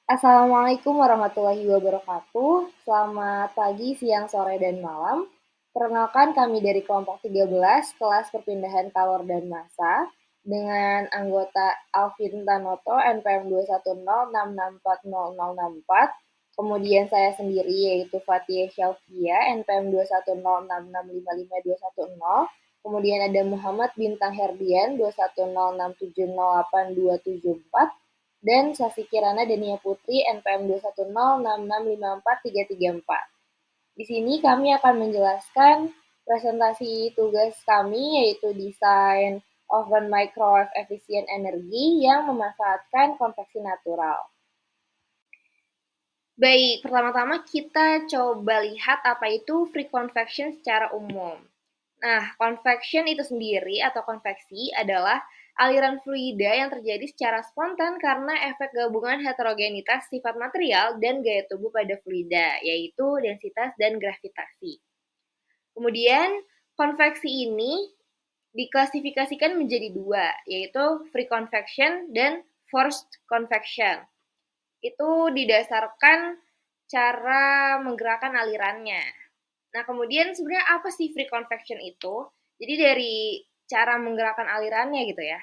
Assalamualaikum warahmatullahi wabarakatuh. Selamat pagi, siang, sore, dan malam. Perkenalkan kami dari kelompok 13, kelas perpindahan kalor dan massa, dengan anggota Alvin Tanoto, NPM 21066400064. Kemudian saya sendiri yaitu Fatia Syalfia, NPM 21066555210. Kemudian ada Muhammad Bintang Herdian, 21067082274 dan Sasi Kirana Dania Putri NPM 21066543334. Di sini kami akan menjelaskan presentasi tugas kami yaitu desain oven microwave efisien energi yang memanfaatkan konveksi natural. Baik, pertama-tama kita coba lihat apa itu free convection secara umum. Nah, convection itu sendiri atau konveksi adalah aliran fluida yang terjadi secara spontan karena efek gabungan heterogenitas sifat material dan gaya tubuh pada fluida, yaitu densitas dan gravitasi. Kemudian, konveksi ini diklasifikasikan menjadi dua, yaitu free convection dan forced convection. Itu didasarkan cara menggerakkan alirannya. Nah, kemudian sebenarnya apa sih free convection itu? Jadi dari cara menggerakkan alirannya gitu ya.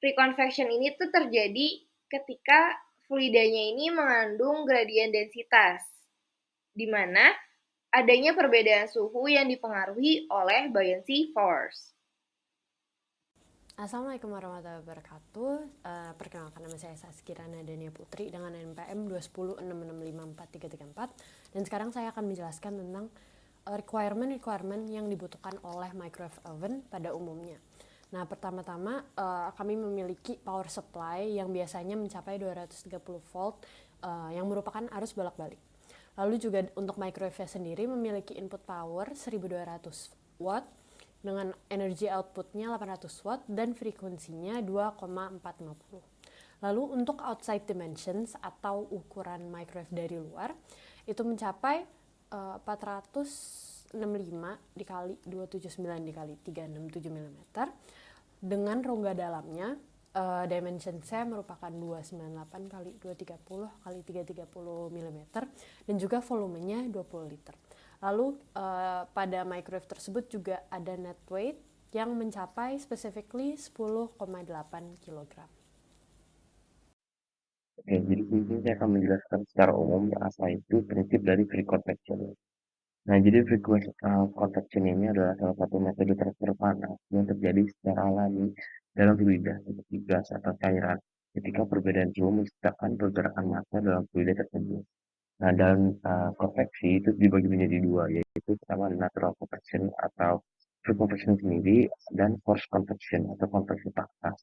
Free convection ini tuh terjadi ketika fluidanya ini mengandung gradien densitas, di mana adanya perbedaan suhu yang dipengaruhi oleh buoyancy force. Assalamualaikum warahmatullahi wabarakatuh. Perkenalkan, nama saya Saskirana Dania Putri dengan NPM 21066543334. Dan sekarang saya akan menjelaskan tentang requirement yang dibutuhkan oleh microwave oven pada umumnya. Nah, pertama-tama kami memiliki power supply yang biasanya mencapai 230 volt yang merupakan arus bolak-balik. Lalu juga untuk microwave sendiri memiliki input power 1200 watt dengan energi outputnya 800 watt dan frekuensinya 2,450. Lalu untuk outside dimensions atau ukuran microwave dari luar itu mencapai 465 dikali 279 dikali 367 mm dengan rongga dalamnya dimension saya merupakan 298 kali 230 kali 330 mm dan juga volumenya 20 liter. Lalu pada microwave tersebut juga ada net weight yang mencapai specifically 10,8 kg. Oke, jadi di sini saya akan menjelaskan secara umum apa itu prinsip dari free convection. Nah, jadi free convection ini adalah salah satu metode transfer panas yang terjadi secara alami dalam fluida seperti gas atau cairan ketika perbedaan suhu menciptakan pergerakan massa dalam fluida tersebut. Nah, dalam konveksi itu dibagi menjadi dua, yaitu pertama natural convection atau free convection sendiri dan forced convection atau konveksi paksa.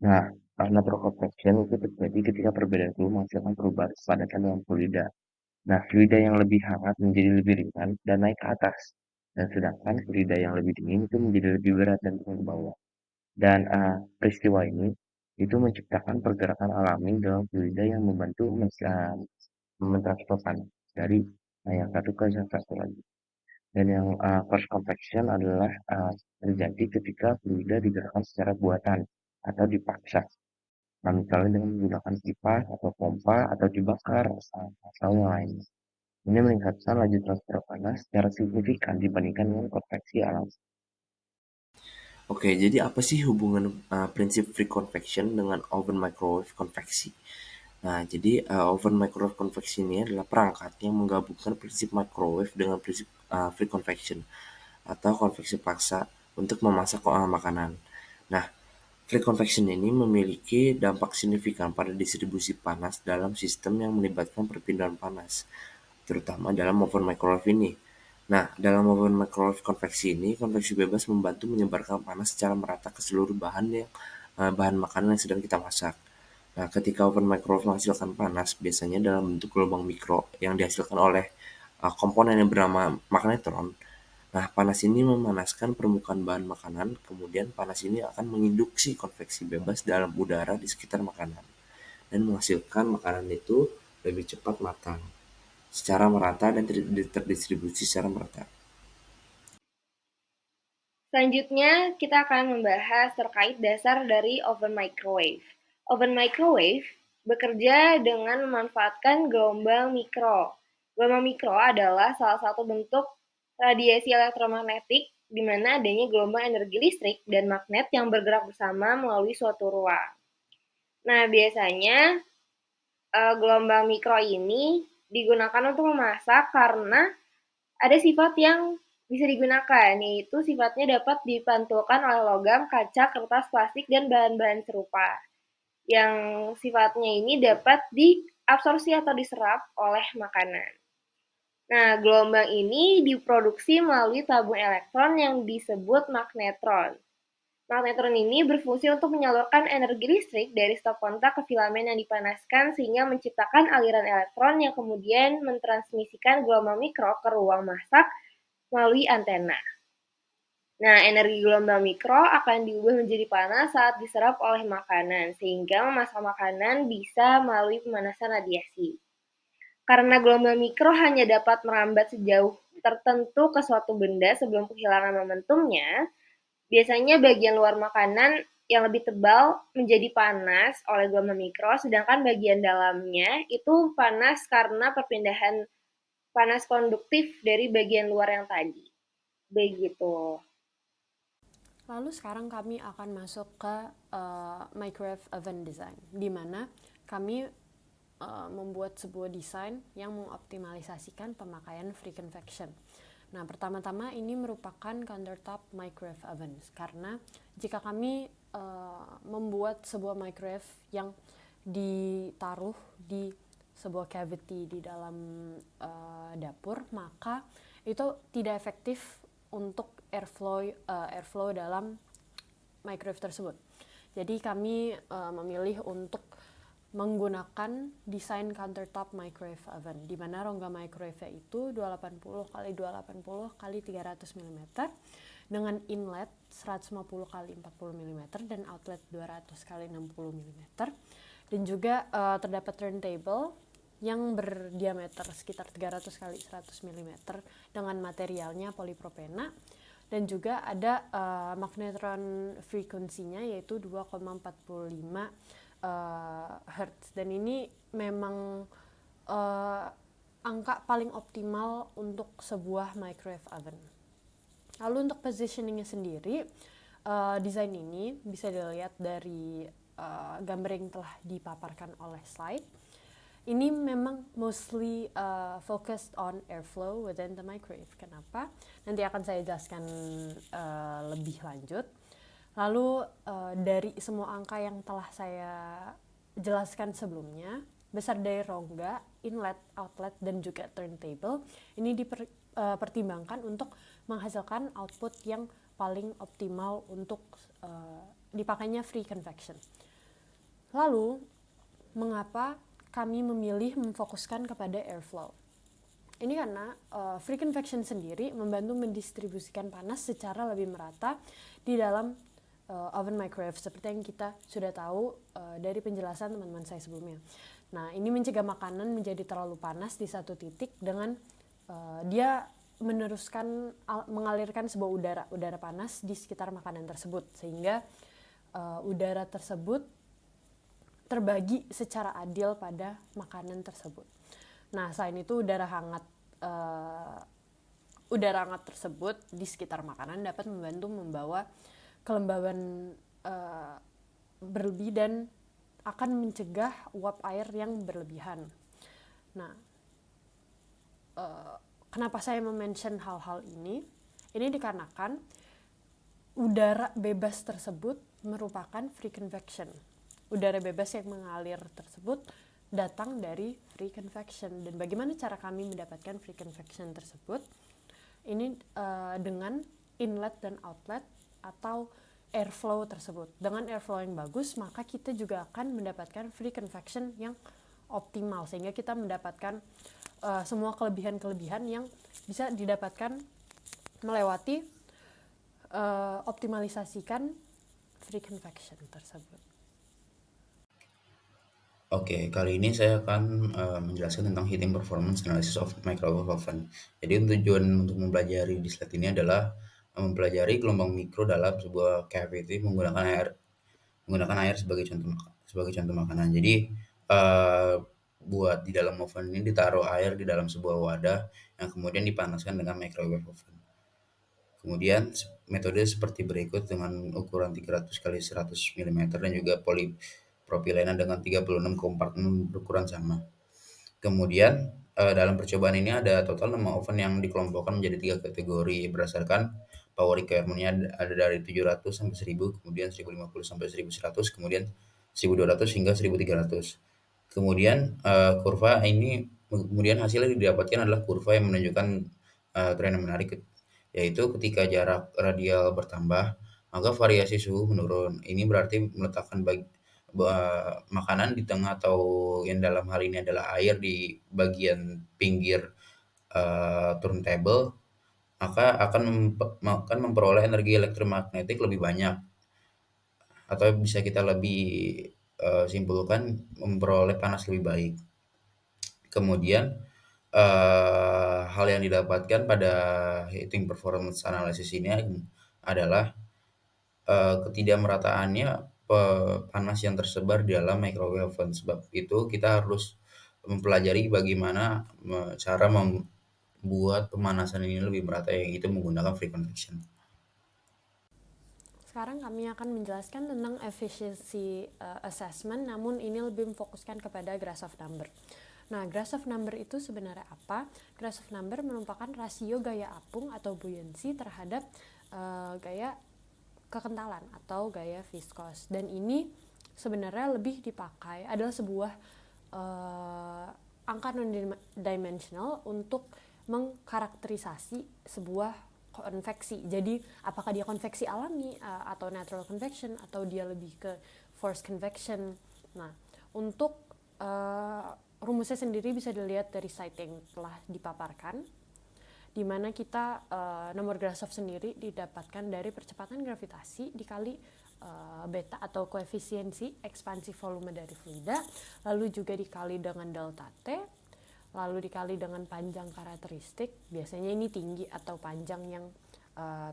Nah, natural convection itu terjadi ketika perbedaan suhu menghasilkan perubahan kepadatan dalam fluida. Nah, fluida yang lebih hangat menjadi lebih ringan dan naik ke atas. Dan sedangkan fluida yang lebih dingin itu menjadi lebih berat dan turun ke bawah. Dan peristiwa ini itu menciptakan pergerakan alami dalam fluida yang membantu mentransfer panas dari yang satu ke yang satu lagi. Dan yang force convection adalah terjadi ketika fluida digerakkan secara buatan atau dipaksa. Nah, misalnya dengan menggunakan kipas atau pompa atau dibakar atau yang lain. Ini meningkatkan laju transfer panas secara signifikan dibandingkan dengan konveksi alam. Oke, jadi apa sih hubungan prinsip free convection dengan oven microwave konveksi? Nah, jadi oven microwave konveksi ini adalah perangkat yang menggabungkan prinsip microwave dengan prinsip free convection atau konveksi paksa untuk memasak makanan. Nah, free convection ini memiliki dampak signifikan pada distribusi panas dalam sistem yang melibatkan perpindahan panas, terutama dalam oven microwave ini. Nah, dalam oven microwave konveksi ini, konveksi bebas membantu menyebarkan panas secara merata ke seluruh bahan makanan yang sedang kita masak. Nah, ketika oven microwave menghasilkan panas, biasanya dalam bentuk gelombang mikro yang dihasilkan oleh komponen yang bernama magnetron. Nah, panas ini memanaskan permukaan bahan makanan, kemudian panas ini akan menginduksi konveksi bebas dalam udara di sekitar makanan dan menghasilkan makanan itu lebih cepat matang secara merata dan terdistribusi secara merata. Selanjutnya, kita akan membahas terkait dasar dari oven microwave. Oven microwave bekerja dengan memanfaatkan gelombang mikro. Gelombang mikro adalah salah satu bentuk radiasi elektromagnetik di mana adanya gelombang energi listrik dan magnet yang bergerak bersama melalui suatu ruang. Nah, biasanya gelombang mikro ini digunakan untuk memasak karena ada sifat yang bisa digunakan, yaitu sifatnya dapat dipantulkan oleh logam, kaca, kertas, plastik, dan bahan-bahan serupa. Yang sifatnya ini dapat diabsorpsi atau diserap oleh makanan. Nah, gelombang ini diproduksi melalui tabung elektron yang disebut magnetron. Magnetron ini berfungsi untuk menyalurkan energi listrik dari stop kontak ke filamen yang dipanaskan sehingga menciptakan aliran elektron yang kemudian mentransmisikan gelombang mikro ke ruang masak melalui antena. Nah, energi gelombang mikro akan diubah menjadi panas saat diserap oleh makanan, sehingga memasak makanan bisa melalui pemanasan radiasi. Karena gelombang mikro hanya dapat merambat sejauh tertentu ke suatu benda sebelum kehilangan momentumnya, biasanya bagian luar makanan yang lebih tebal menjadi panas oleh gelombang mikro, sedangkan bagian dalamnya itu panas karena perpindahan panas konduktif dari bagian luar yang tadi. Begitu. Lalu sekarang kami akan masuk ke microwave oven design, di mana kami membuat sebuah desain yang mengoptimalisasikan pemakaian free convection. Nah, pertama-tama ini merupakan countertop microwave oven, karena jika kami membuat sebuah microwave yang ditaruh di sebuah cavity di dalam dapur, maka itu tidak efektif untuk airflow dalam microwave tersebut. Jadi kami memilih untuk menggunakan desain countertop microwave oven, di mana rongga microwave itu 280 x 280 x 300 mm dengan inlet 150 x 40 mm dan outlet 200 x 60 mm, dan juga terdapat turntable yang berdiameter sekitar 300 x 100 mm dengan materialnya polipropena, dan juga ada magnetron frekuensinya yaitu 2,45 Hertz, dan ini memang angka paling optimal untuk sebuah microwave oven. Lalu untuk positioningnya sendiri, desain ini bisa dilihat dari gambar yang telah dipaparkan oleh slide. Ini memang mostly focused on airflow within the microwave. Kenapa? Nanti akan saya jelaskan lebih lanjut. Lalu dari semua angka yang telah saya jelaskan sebelumnya, besar dari rongga, inlet, outlet, dan juga turntable, ini dipertimbangkan untuk menghasilkan output yang paling optimal untuk dipakainya free convection. Lalu, mengapa kami memilih memfokuskan kepada airflow? Ini karena free convection sendiri membantu mendistribusikan panas secara lebih merata di dalam oven microwave, seperti yang kita sudah tahu dari penjelasan teman-teman saya sebelumnya. Nah, ini mencegah makanan menjadi terlalu panas di satu titik dengan dia mengalirkan sebuah udara panas di sekitar makanan tersebut, sehingga udara tersebut terbagi secara adil pada makanan tersebut. Nah, selain itu udara hangat tersebut di sekitar makanan dapat membantu membawa kelembaban berlebih dan akan mencegah uap air yang berlebihan. Nah, kenapa saya mention hal-hal ini? Ini dikarenakan udara bebas tersebut merupakan free convection. Udara bebas yang mengalir tersebut datang dari free convection. Dan bagaimana cara kami mendapatkan free convection tersebut? Ini dengan inlet dan outlet atau airflow tersebut. Dengan airflow yang bagus, maka kita juga akan mendapatkan free convection yang optimal, sehingga kita mendapatkan semua kelebihan-kelebihan yang bisa didapatkan melewati optimalisasikan free convection tersebut. Oke, kali ini saya akan menjelaskan tentang heating performance analysis of microwave oven. Jadi tujuan untuk mempelajari di slide ini adalah mempelajari gelombang mikro dalam sebuah cavity menggunakan air sebagai contoh makanan. Jadi eee, buat di dalam oven ini ditaruh air di dalam sebuah wadah yang kemudian dipanaskan dengan microwave oven. Kemudian metode seperti berikut dengan ukuran 300 kali 100 milimeter dan juga polipropilena dengan 36 kompartemen berukuran sama. Kemudian dalam percobaan ini ada total 6 oven yang dikelompokkan menjadi 3 kategori berdasarkan power requirement-nya ada dari 700 sampai 1000, kemudian 1050 sampai 1100, kemudian 1200 hingga 1300. Kemudian kurva ini kemudian hasilnya didapatkan adalah kurva yang menunjukkan tren yang menarik, yaitu ketika jarak radial bertambah, maka variasi suhu menurun. Ini berarti meletakkan makanan di tengah atau yang dalam hal ini adalah air di bagian pinggir turntable, maka akan memperoleh energi elektromagnetik lebih banyak, atau bisa kita lebih simpulkan memperoleh panas lebih baik. Kemudian hal yang didapatkan pada heating performance analysis ini adalah ketidakmerataannya panas yang tersebar di dalam microwave oven. Sebab itu kita harus mempelajari bagaimana cara membuat pemanasan ini lebih merata, yaitu menggunakan free convection. Sekarang kami akan menjelaskan tentang efficiency assessment, namun ini lebih memfokuskan kepada Grashof number. Nah, Grashof number itu sebenarnya apa? Grashof number merupakan rasio gaya apung atau buoyancy terhadap gaya kekentalan atau gaya viskos. Dan ini sebenarnya lebih dipakai adalah sebuah angka non-dimensional untuk mengkarakterisasi sebuah konveksi. Jadi apakah dia konveksi alami atau natural convection atau dia lebih ke forced convection. Nah, untuk rumusnya sendiri bisa dilihat dari slide yang telah dipaparkan, di mana kita nomor Grashof sendiri didapatkan dari percepatan gravitasi dikali beta atau koefisiensi ekspansi volume dari fluida, lalu juga dikali dengan delta T, lalu dikali dengan panjang karakteristik, biasanya ini tinggi atau panjang yang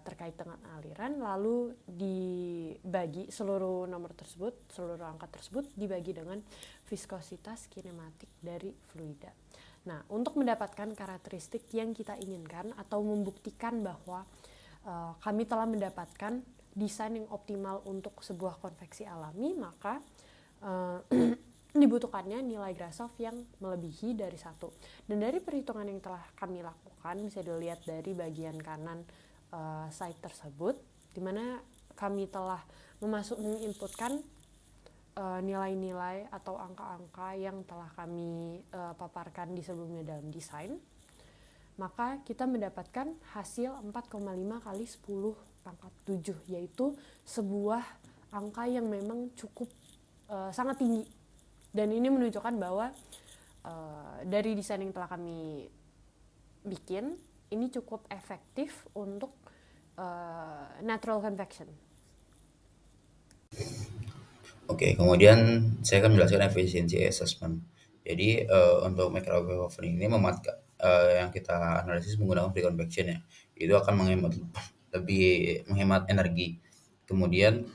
terkait dengan aliran, lalu dibagi seluruh nomor tersebut, seluruh angka tersebut dibagi dengan viskositas kinematik dari fluida. Nah, untuk mendapatkan karakteristik yang kita inginkan atau membuktikan bahwa kami telah mendapatkan desain yang optimal untuk sebuah konveksi alami, maka dibutuhkannya nilai Grashof yang melebihi dari 1. Dan dari perhitungan yang telah kami lakukan bisa dilihat dari bagian kanan slide tersebut, di mana kami telah menginputkan nilai-nilai atau angka-angka yang telah kami paparkan di sebelumnya dalam desain. Maka kita mendapatkan hasil 4,5 kali 10 pangkat 7, yaitu sebuah angka yang memang cukup sangat tinggi. Dan ini menunjukkan bahwa dari desain yang telah kami bikin, ini cukup efektif untuk natural convection. Oke, kemudian saya akan menjelaskan efficiency assessment. Jadi untuk microwave oven ini yang kita analisis menggunakan free convection ya, itu akan lebih menghemat energi. Kemudian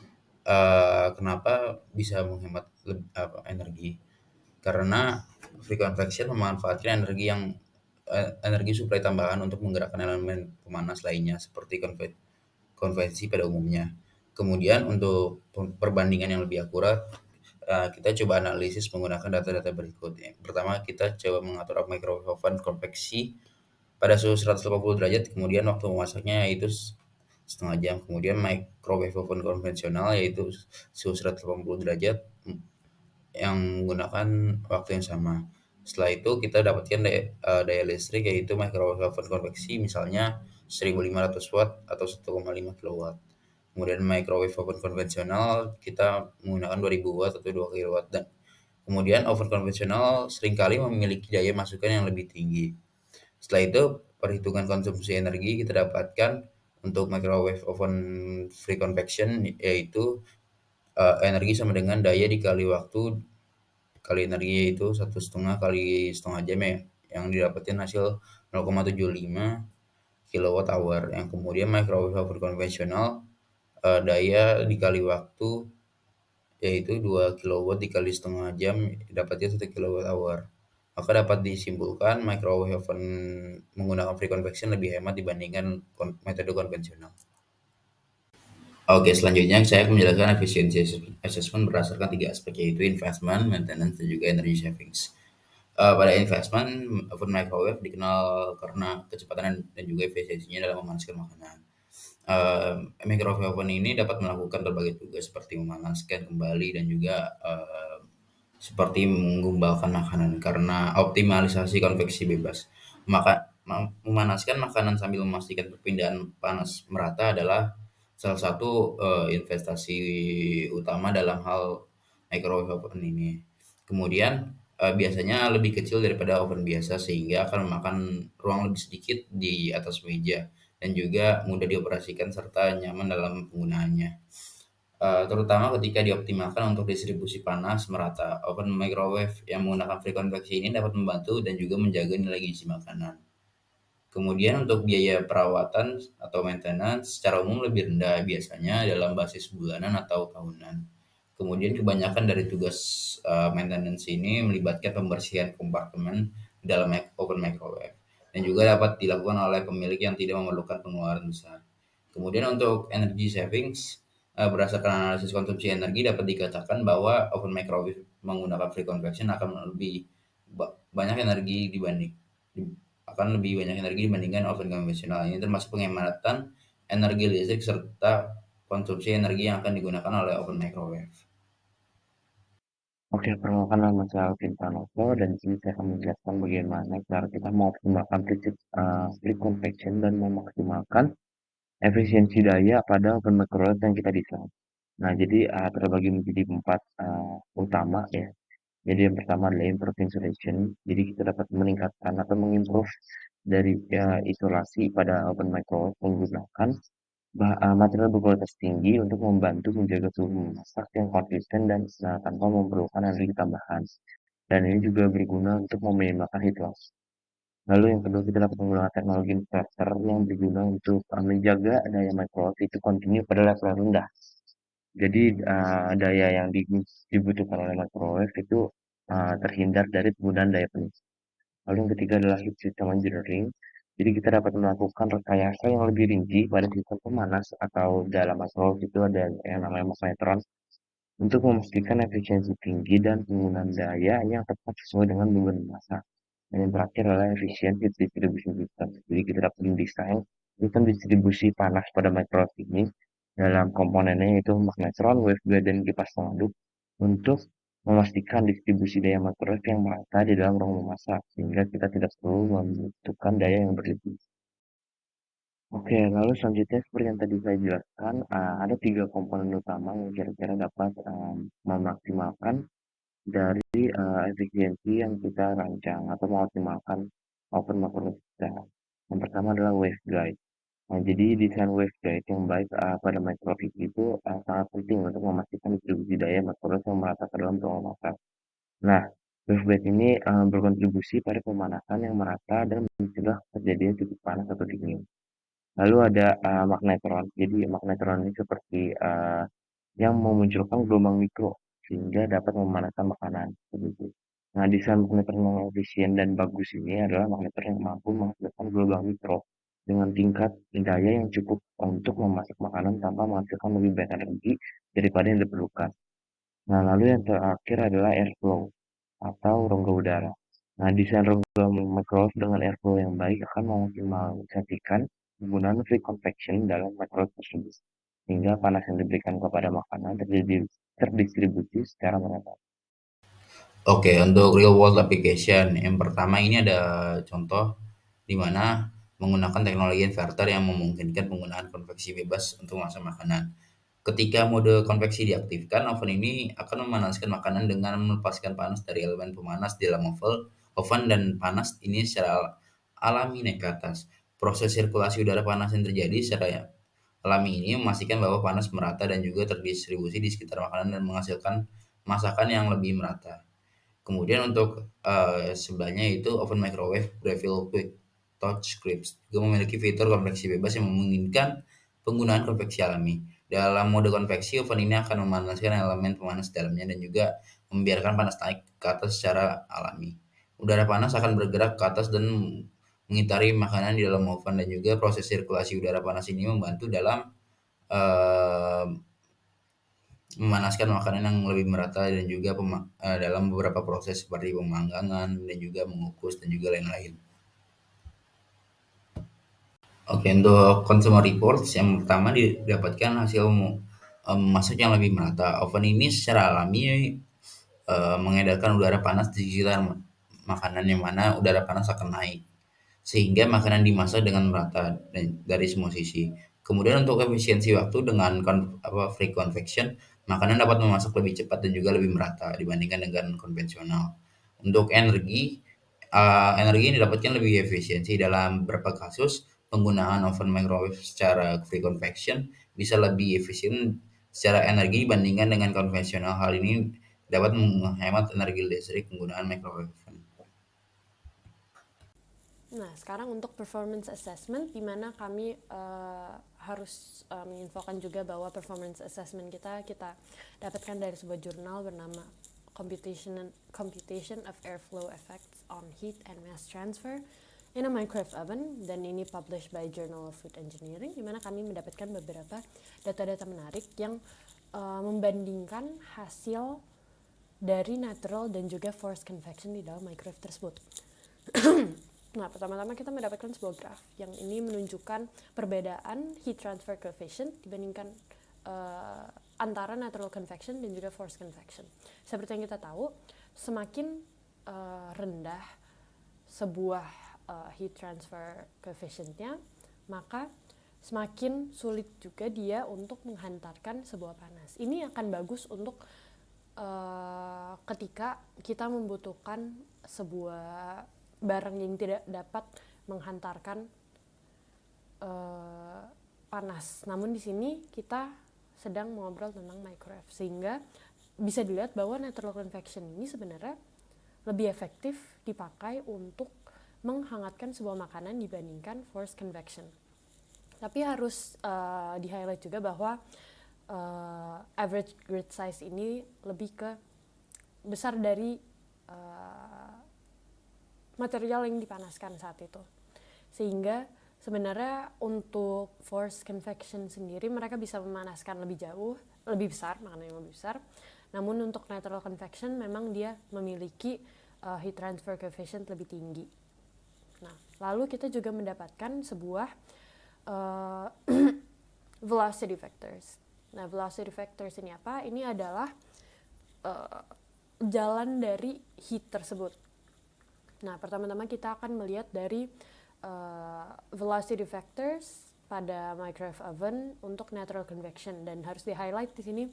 kenapa bisa menghemat energi? Karena free convection memanfaatkan energi suplai tambahan untuk menggerakkan elemen pemanas lainnya seperti konvensi pada umumnya. Kemudian untuk perbandingan yang lebih akurat, kita coba analisis menggunakan data-data berikut. Yang pertama, kita coba mengatur microwave oven konveksi pada suhu 180 derajat, kemudian waktu memasaknya yaitu setengah jam. Kemudian microwave oven konvensional yaitu suhu 180 derajat yang menggunakan waktu yang sama. Setelah itu kita dapatkan daya listrik yaitu microwave oven konveksi misalnya 1500 watt atau 1,5 kilowatt. Kemudian microwave oven konvensional kita menggunakan 2000 watt atau 2 kilowatt. Dan kemudian oven konvensional seringkali memiliki daya masukan yang lebih tinggi. Setelah itu perhitungan konsumsi energi kita dapatkan untuk microwave oven free convection yaitu energi sama dengan daya dikali waktu kali energi, yaitu 1,5 kali setengah jam ya, yang didapatkan hasil 0,75 kilowatt hour. Yang kemudian microwave oven konvensional daya dikali waktu yaitu 2 kilowatt dikali setengah jam dapatnya 1 kilowatt hour. Maka dapat disimpulkan microwave oven menggunakan free convection lebih hemat dibandingkan metode konvensional. Oke, selanjutnya saya akan menjelaskan efisiensi assessment berdasarkan 3 aspek, yaitu investment, maintenance, dan juga energy savings. Pada investment, oven microwave dikenal karena kecepatan dan juga efisiensinya dalam memanaskan makanan. Microwave oven ini dapat melakukan berbagai tugas seperti memanaskan kembali dan juga seperti menggumbalkan makanan karena optimalisasi konveksi bebas. Memanaskan makanan sambil memastikan perpindahan panas merata adalah salah satu investasi utama dalam hal microwave oven ini. Kemudian biasanya lebih kecil daripada oven biasa sehingga akan memakan ruang lebih sedikit di atas meja dan juga mudah dioperasikan serta nyaman dalam penggunaannya. Terutama ketika dioptimalkan untuk distribusi panas merata. Oven microwave yang menggunakan free convection ini dapat membantu dan juga menjaga nilai gizi makanan. Kemudian untuk biaya perawatan atau maintenance secara umum lebih rendah, biasanya dalam basis bulanan atau tahunan. Kemudian kebanyakan dari tugas maintenance ini melibatkan pembersihan kompartemen dalam oven microwave dan juga dapat dilakukan oleh pemilik yang tidak memerlukan pengeluaran besar. Kemudian untuk energy savings, berdasarkan analisis konsumsi energi dapat dikatakan bahwa oven microwave menggunakan free convection akan banyak energi dibandingkan oven konvensional. Ini termasuk penghematan energi listrik serta konsumsi energi yang akan digunakan oleh oven microwave. Oke, perkenalkan nama saya Alvin Tanoto dan di sini saya akan menjelaskan bagaimana cara kita mengoptimalkan prinsip free convection dan memaksimalkan efisiensi daya pada oven microwave yang kita desain. Nah, jadi terbagi menjadi 4 utama ya. Jadi yang pertama adalah improve insulation. Jadi kita dapat meningkatkan atau mengimprove dari isolasi pada oven microwave menggunakan material berkualitas tinggi untuk membantu menjaga suhu memasak yang konsisten dan tanpa memerlukan energi tambahan. Dan ini juga berguna untuk meminimalkan heat loss. Lalu yang kedua kita dapat menggunakan teknologi inverter yang berguna untuk menjaga daya microwave itu kontinu pada level rendah. Jadi daya yang dibutuhkan oleh microwave itu terhindar dari penggunaan daya penuh. Lalu yang ketiga adalah heat system engineering. Jadi kita dapat melakukan rekayasa yang lebih rinci pada sistem pemanas atau dalam microwave itu ada yang namanya magnetron untuk memastikan efisiensi tinggi dan penggunaan daya yang tepat sesuai dengan beban massa. Dan yang terakhir adalah efisiensi distribusi system. Jadi kita dapat mendesain sistem distribusi panas pada microwave ini dalam komponennya yaitu magnetron, waveguide, dan kipas pengaduk untuk memastikan distribusi daya microwave yang merata di dalam ruang memasak sehingga kita tidak perlu membutuhkan daya yang berlebih. Oke, lalu selanjutnya seperti yang tadi saya jelaskan, ada 3 komponen utama yang kira-kira dapat memaksimalkan dari efisiensi yang kita rancang atau mengoptimalkan oven microwave kita. Yang pertama adalah waveguide. Nah, jadi desain waveguide yang baik pada microwave itu sangat penting untuk memastikan distribusi daya microwave yang merata ke dalam ruang masak. Nah, waveguide ini berkontribusi pada pemanasan yang merata dan mencegah terjadinya titik panas atau dingin. Lalu ada magnetron. Jadi magnetron ini seperti yang memunculkan gelombang mikro sehingga dapat memanaskan makanan begitu. Nah, desain magnetron yang efisien dan bagus ini adalah magnetron yang mampu menghasilkan gelombang mikro dengan tingkat daya yang cukup untuk memasak makanan tanpa menghasilkan lebih banyak energi daripada yang diperlukan. Nah, lalu yang terakhir adalah airflow atau rongga udara. Nah, desain rongga microwave dengan airflow yang baik akan mengoptimalisasikan penggunaan free convection dalam microwave tersebut, sehingga panas yang diberikan kepada makanan terdistribusi secara merata. Oke, untuk real world application, yang pertama ini ada contoh di mana menggunakan teknologi inverter yang memungkinkan penggunaan konveksi bebas untuk memasak makanan. Ketika mode konveksi diaktifkan, oven ini akan memanaskan makanan dengan melepaskan panas dari elemen pemanas di dalam oven dan panas ini secara alami naik ke atas. Proses sirkulasi udara panas yang terjadi secara alami ini memastikan bahwa panas merata dan juga terdistribusi di sekitar makanan dan menghasilkan masakan yang lebih merata. Kemudian untuk sebelahnya itu oven microwave Breville Quick Touch Crisp juga memiliki fitur konveksi bebas yang memungkinkan penggunaan konveksi alami. Dalam mode konveksi, oven ini akan memanaskan elemen pemanas dalamnya dan juga membiarkan panas naik ke atas secara alami. Udara panas akan bergerak ke atas dan mengitari makanan di dalam oven, dan juga proses sirkulasi udara panas ini membantu dalam eh, memanaskan makanan yang lebih merata, dan juga dalam beberapa proses seperti pemanggangan dan juga mengukus dan juga lain-lain. Oke, untuk consumer reports yang pertama didapatkan hasil masak yang lebih merata. Oven ini secara alami mengedarkan udara panas di sekitar makanan, yang mana udara panas akan naik sehingga makanan dimasak dengan merata dari semua sisi. Kemudian untuk efisiensi waktu dengan free convection, makanan dapat memasak lebih cepat dan juga lebih merata dibandingkan dengan konvensional. Untuk energi yang didapatkan lebih efisiensi. Dalam beberapa kasus, penggunaan oven microwave secara free convection bisa lebih efisien secara energi dibandingkan dengan konvensional. Hal ini dapat menghemat energi listrik penggunaan microwave oven. Nah, sekarang untuk performance assessment, di mana kami harus menginfokan juga bahwa performance assessment kita dapatkan dari sebuah jurnal bernama Computation of Airflow Effects on Heat and Mass Transfer in a Microwave Oven, dan ini published by Journal of Food Engineering, di mana kami mendapatkan beberapa data-data menarik yang membandingkan hasil dari natural dan juga forced convection di dalam microwave tersebut. Nah, pertama-tama kita mendapatkan sebuah graf yang ini menunjukkan perbedaan heat transfer coefficient dibandingkan antara natural convection dan juga forced convection. Seperti yang kita tahu, semakin rendah sebuah heat transfer coefficient-nya, maka semakin sulit juga dia untuk menghantarkan sebuah panas. Ini akan bagus untuk ketika kita membutuhkan sebuah barang yang tidak dapat menghantarkan panas. Namun di sini kita sedang mengobrol tentang microwave, sehingga bisa dilihat bahwa natural convection ini sebenarnya lebih efektif dipakai untuk menghangatkan sebuah makanan dibandingkan forced convection. Tapi harus di-highlight juga bahwa average grid size ini lebih ke besar dari material yang dipanaskan saat itu, sehingga sebenarnya untuk forced convection sendiri mereka bisa memanaskan lebih jauh, lebih besar, makanan yang lebih besar. Namun untuk natural convection memang dia memiliki heat transfer coefficient lebih tinggi. Nah, lalu kita juga mendapatkan sebuah velocity vectors. Nah, velocity vectors ini apa? Ini adalah jalan dari heat tersebut. Nah, pertama-tama kita akan melihat dari velocity vectors pada microwave oven untuk natural convection, dan harus di-highlight di sini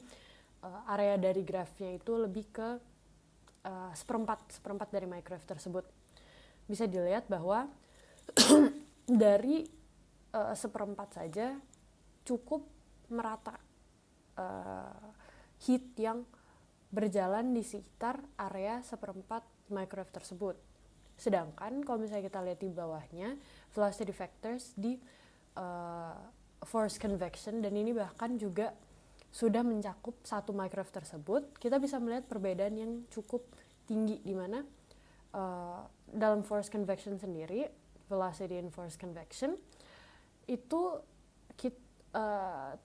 area dari grafnya itu lebih ke seperempat dari microwave tersebut. Bisa dilihat bahwa dari seperempat saja cukup merata heat yang berjalan di sekitar area seperempat microwave tersebut. Sedangkan kalau misalnya kita lihat di bawahnya, velocity vectors di forced convection, dan ini bahkan juga sudah mencakup satu microwave tersebut, kita bisa melihat perbedaan yang cukup tinggi, di mana dalam forced convection sendiri, velocity in forced convection itu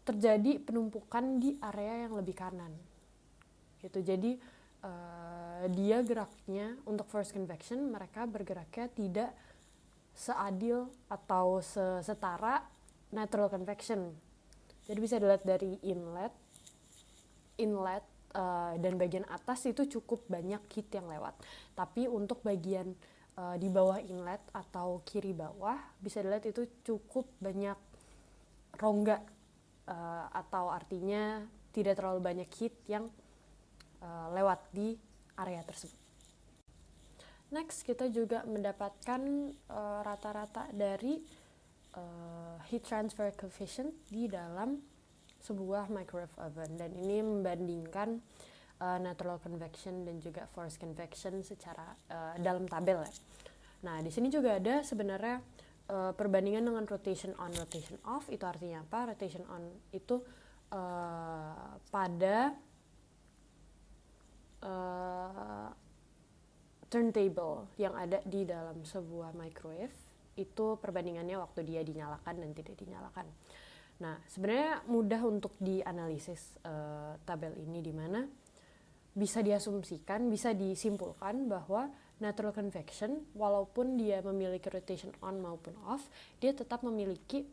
terjadi penumpukan di area yang lebih kanan gitu. Jadi dia geraknya untuk forced convection, mereka bergeraknya tidak seadil atau setara natural convection. Jadi bisa dilihat dari inlet dan bagian atas itu cukup banyak heat yang lewat. Tapi untuk bagian di bawah inlet atau kiri bawah bisa dilihat itu cukup banyak rongga, atau artinya tidak terlalu banyak heat yang lewat di area tersebut. Next, kita juga mendapatkan rata-rata dari heat transfer coefficient di dalam sebuah microwave oven, dan ini membandingkan natural convection dan juga forced convection secara dalam tabel ya. Nah, di sini juga ada sebenarnya perbandingan dengan rotation on, rotation off. Itu artinya apa? Rotation on itu pada turntable yang ada di dalam sebuah microwave, itu perbandingannya waktu dia dinyalakan dan tidak dinyalakan. Nah, sebenarnya mudah untuk dianalisis tabel ini, di mana bisa diasumsikan, bisa disimpulkan bahwa natural convection, walaupun dia memiliki rotation on maupun off, dia tetap memiliki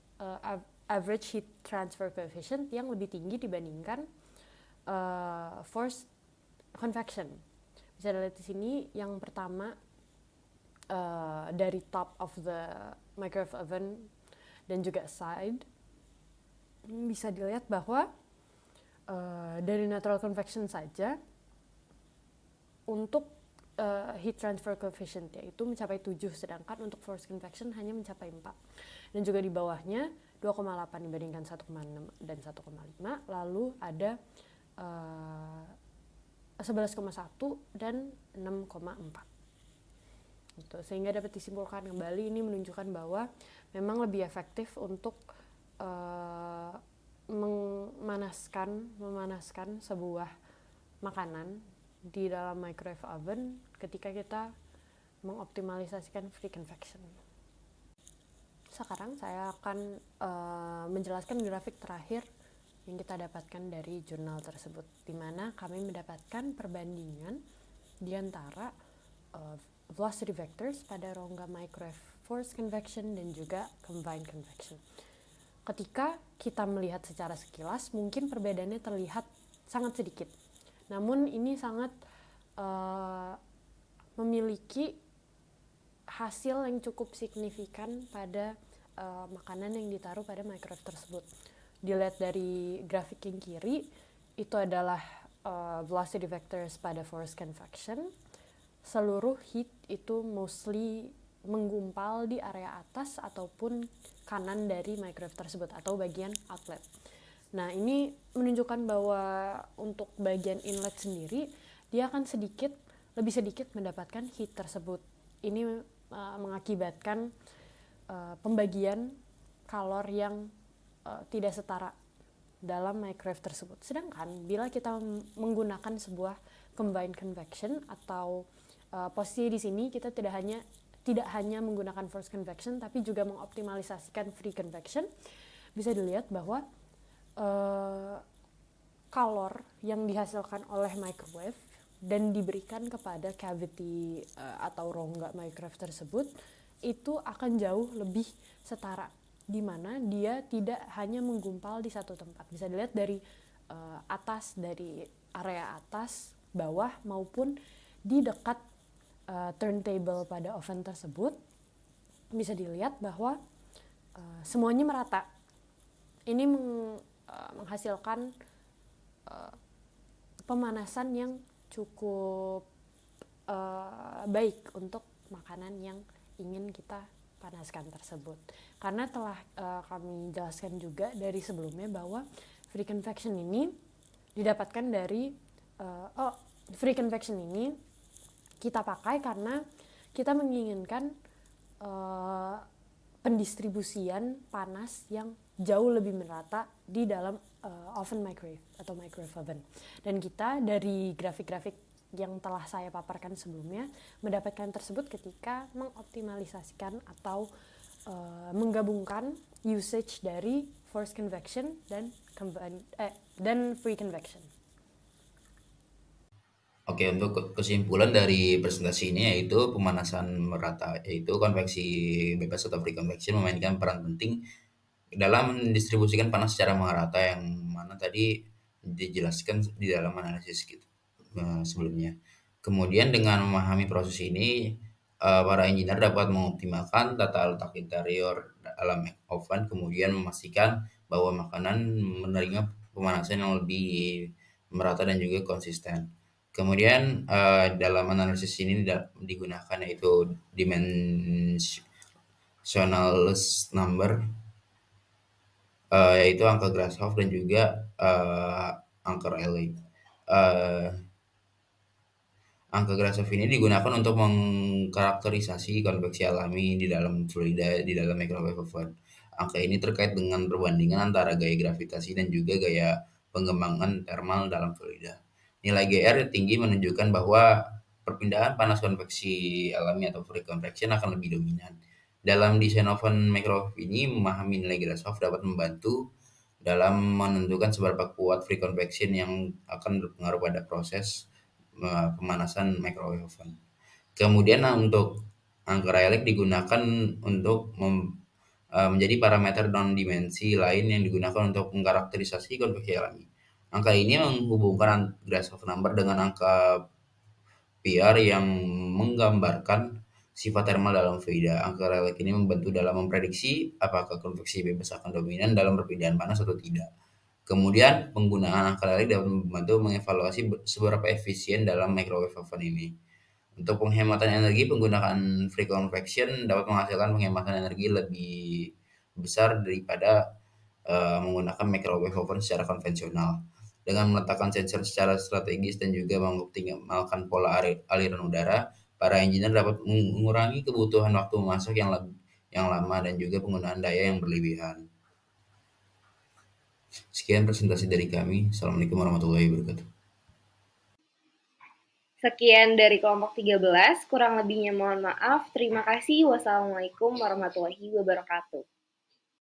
average heat transfer coefficient yang lebih tinggi dibandingkan forced convection. Bisa dilihat di sini, yang pertama dari top of the microwave oven dan juga side, bisa dilihat bahwa dari natural convection saja untuk heat transfer coefficient itu mencapai 7, sedangkan untuk forced convection hanya mencapai 4. Dan juga di bawahnya 2,8 dibandingkan 1,6 dan 1,5, lalu ada 11,1 dan 6,4. Gitu. Sehingga dapat disimpulkan kembali, ini menunjukkan bahwa memang lebih efektif untuk memanaskan sebuah makanan di dalam microwave oven ketika kita mengoptimalisasikan free convection. Sekarang saya akan menjelaskan grafik terakhir yang kita dapatkan dari jurnal tersebut, di mana kami mendapatkan perbandingan di antara velocity vectors pada rongga microwave forced convection dan juga combined convection. Ketika kita melihat secara sekilas, mungkin perbedaannya terlihat sangat sedikit. Namun ini sangat memiliki hasil yang cukup signifikan pada makanan yang ditaruh pada microwave tersebut. Dilihat dari grafik yang kiri, itu adalah velocity vectors pada forced convection. Seluruh heat itu mostly menggumpal di area atas ataupun kanan dari microwave tersebut atau bagian outlet. Nah, ini menunjukkan bahwa untuk bagian inlet sendiri, dia akan lebih sedikit mendapatkan heat tersebut. Ini mengakibatkan pembagian kalor yang tidak setara dalam microwave tersebut. Sedangkan bila kita menggunakan sebuah combined convection atau posisi di sini kita tidak hanya menggunakan forced convection tapi juga mengoptimalisasikan free convection, bisa dilihat bahwa kalor yang dihasilkan oleh microwave dan diberikan kepada cavity atau rongga microwave tersebut itu akan jauh lebih setara, di mana dia tidak hanya menggumpal di satu tempat. Bisa dilihat dari atas, dari area atas, bawah, maupun di dekat turntable pada oven tersebut. Bisa dilihat bahwa semuanya merata. Ini menghasilkan pemanasan yang cukup baik untuk makanan yang ingin kita panaskan tersebut. Karena telah kami jelaskan juga dari sebelumnya bahwa free convection ini didapatkan dari free convection ini kita pakai karena kita menginginkan pendistribusian panas yang jauh lebih merata di dalam oven microwave atau microwave oven. Dan kita dari grafik-grafik yang telah saya paparkan sebelumnya mendapatkan tersebut ketika mengoptimalisasikan atau menggabungkan usage dari forced convection dan free convection. Oke, untuk kesimpulan dari presentasi ini yaitu pemanasan merata, yaitu konveksi bebas atau free convection memainkan peran penting dalam mendistribusikan panas secara merata, yang mana tadi dijelaskan di dalam analisis gitu sebelumnya. Kemudian dengan memahami proses ini, para engineer dapat mengoptimalkan tata letak interior dalam oven, kemudian memastikan bahwa makanan menerima pemanasan yang lebih merata dan juga konsisten. Kemudian dalam analisis ini digunakan yaitu dimensional number, yaitu angka Grashof dan juga angka Rayleigh. Angka Grashof ini digunakan untuk mengkarakterisasi konveksi alami di dalam fluida di dalam microwave oven. Angka ini terkait dengan perbandingan antara gaya gravitasi dan juga gaya pengembangan thermal dalam fluida. Nilai GR tinggi menunjukkan bahwa perpindahan panas konveksi alami atau free convection akan lebih dominan. Dalam desain oven microwave ini, memahami nilai Grashof dapat membantu dalam menentukan seberapa kuat free convection yang akan berpengaruh pada proses pemanasan microwave oven. Kemudian untuk angka Rayleigh digunakan untuk menjadi parameter non-dimensi lain yang digunakan untuk mengkarakterisasi konveksi alami. Angka ini menghubungkan Grashof number dengan angka PR yang menggambarkan sifat thermal dalam fluida. Angka Rayleigh ini membantu dalam memprediksi apakah konveksi bebas akan dominan dalam perpindahan panas atau tidak. Kemudian penggunaan angka Rayleigh dapat membantu mengevaluasi seberapa efisien dalam microwave oven ini. Untuk penghematan energi, penggunaan free convection dapat menghasilkan penghematan energi lebih besar daripada menggunakan microwave oven secara konvensional. Dengan meletakkan sensor secara strategis dan juga mengoptimalkan pola aliran udara, para engineer dapat mengurangi kebutuhan waktu memasak yang lama dan juga penggunaan daya yang berlebihan. Sekian presentasi dari kami. Assalamualaikum warahmatullahi wabarakatuh. Sekian dari kelompok 13, kurang lebihnya mohon maaf. Terima kasih. Wassalamualaikum warahmatullahi wabarakatuh.